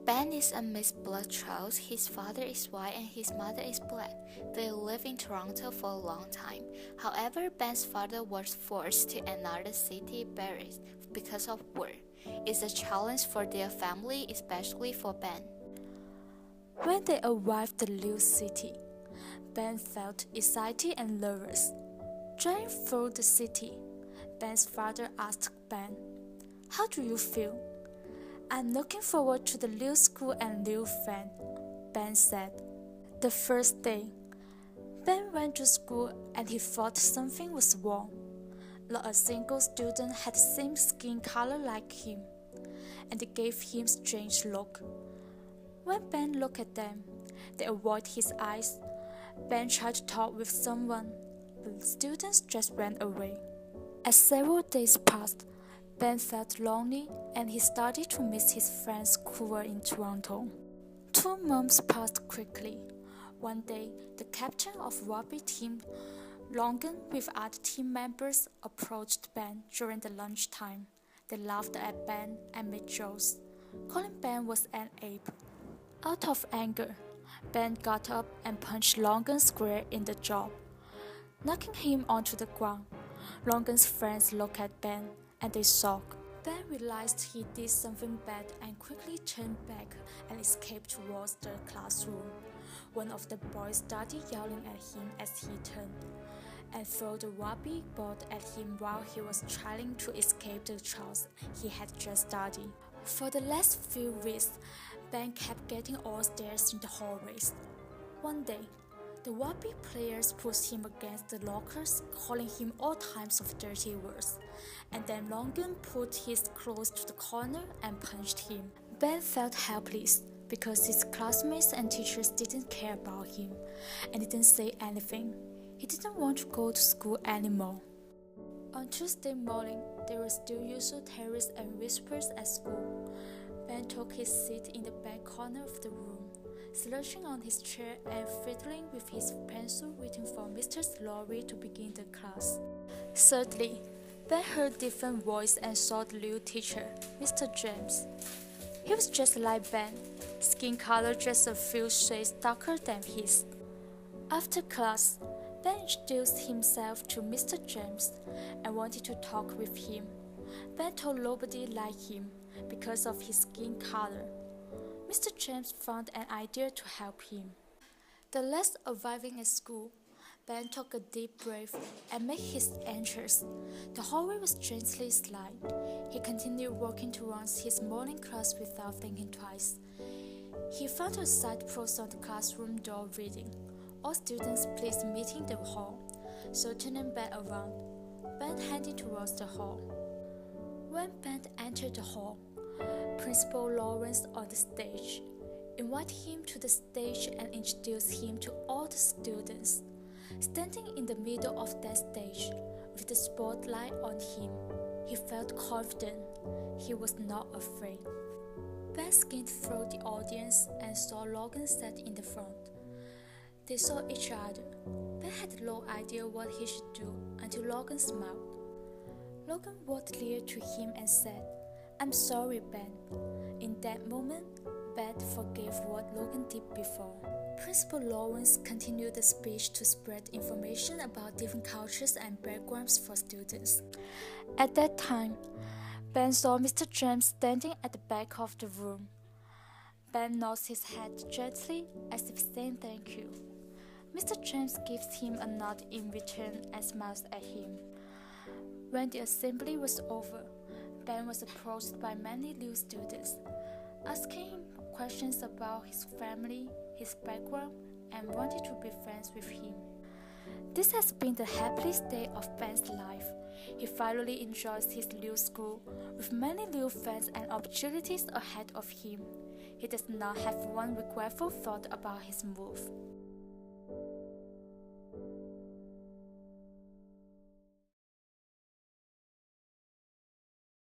Ben is a mixed blood child. His father is white and his mother is black. They lived in Toronto for a long time. However, Ben's father was forced to another city, Paris, because of war. It's a challenge for their family, especially for Ben. When they arrived at the new city, Ben felt excited and nervous. Driving through the city, Ben's father asked Ben, "How do you feel?" "I'm looking forward to the new school and new friend," Ben said. The first day, Ben went to school and he thought something was wrong. Not a single student had the same skin color like him, and they gave him a strange look. When Ben looked at them, they avoided his eyes. Ben tried to talk with someone, but the students just ran away. As several days passed, Ben felt lonely and he started to miss his friends who were in Toronto. 2 months passed quickly. One day, the captain of rugby team, Logan, with other team members, approached Ben during the lunchtime. They laughed at Ben and made jokes, calling Ben was an ape. Out of anger, Ben got up and punched Logan square in the jaw, knocking him onto the ground. Logan's friends looked at Ben and they shocked. Ben realized he did something bad and quickly turned back and escaped towards the classroom. One of the boys started yelling at him as he turned and threw the rugby ball at him while he was trying to escape the class he had just studied. For the last few weeks, Ben kept getting all stares in the hallways. One day, the rugby players pushed him against the lockers, calling him all kinds of dirty words, and then Logan put his clothes to the corner and punched him. Ben felt helpless because his classmates and teachers didn't care about him and didn't say anything. He didn't want to go to school anymore. On Tuesday morning, there were still usual terrors and whispers at school. Ben took his seat in the back corner of the room, slouching on his chair and fiddling with his pencil, waiting for Mr. Lorry to begin the class. Suddenly, Ben heard a different voice and saw the new teacher, Mr. James. He was just like Ben, skin color just a few shades darker than his. After class, Ben introduced himself to Mr. James and wanted to talk with him. Ben told nobody liked him because of his skin color. Mr. James found an idea to help him. The last arriving at school, Ben took a deep breath and made his entrance. The hallway was gently slight. He continued walking towards his morning class without thinking twice. He found a side post on the classroom door reading, "All students please meet in the hall." So turning back around, Ben headed towards the hall. When Ben entered the hall, Principal Lawrence on the stage invited him to the stage and introduced him to all the students. Standing in the middle of that stage, with the spotlight on him, he felt confident. He was not afraid. Ben skimmed through the audience and saw Logan sat in the front. They saw each other. Ben had no idea what he should do until Logan smiled. Logan walked near to him and said, "I'm sorry, Ben." In that moment, Ben forgave what Logan did before. Principal Lawrence continued the speech to spread information about different cultures and backgrounds for students. At that time, Ben saw Mr. James standing at the back of the room. Ben nods his head gently as if saying thank you. Mr. James gives him a nod in return and smiles at him. When the assembly was over, Ben was approached by many new students, asking him questions about his family, his background, and wanted to be friends with him. This has been the happiest day of Ben's life. He finally enjoys his new school, with many new friends and opportunities ahead of him. He does not have one regretful thought about his move.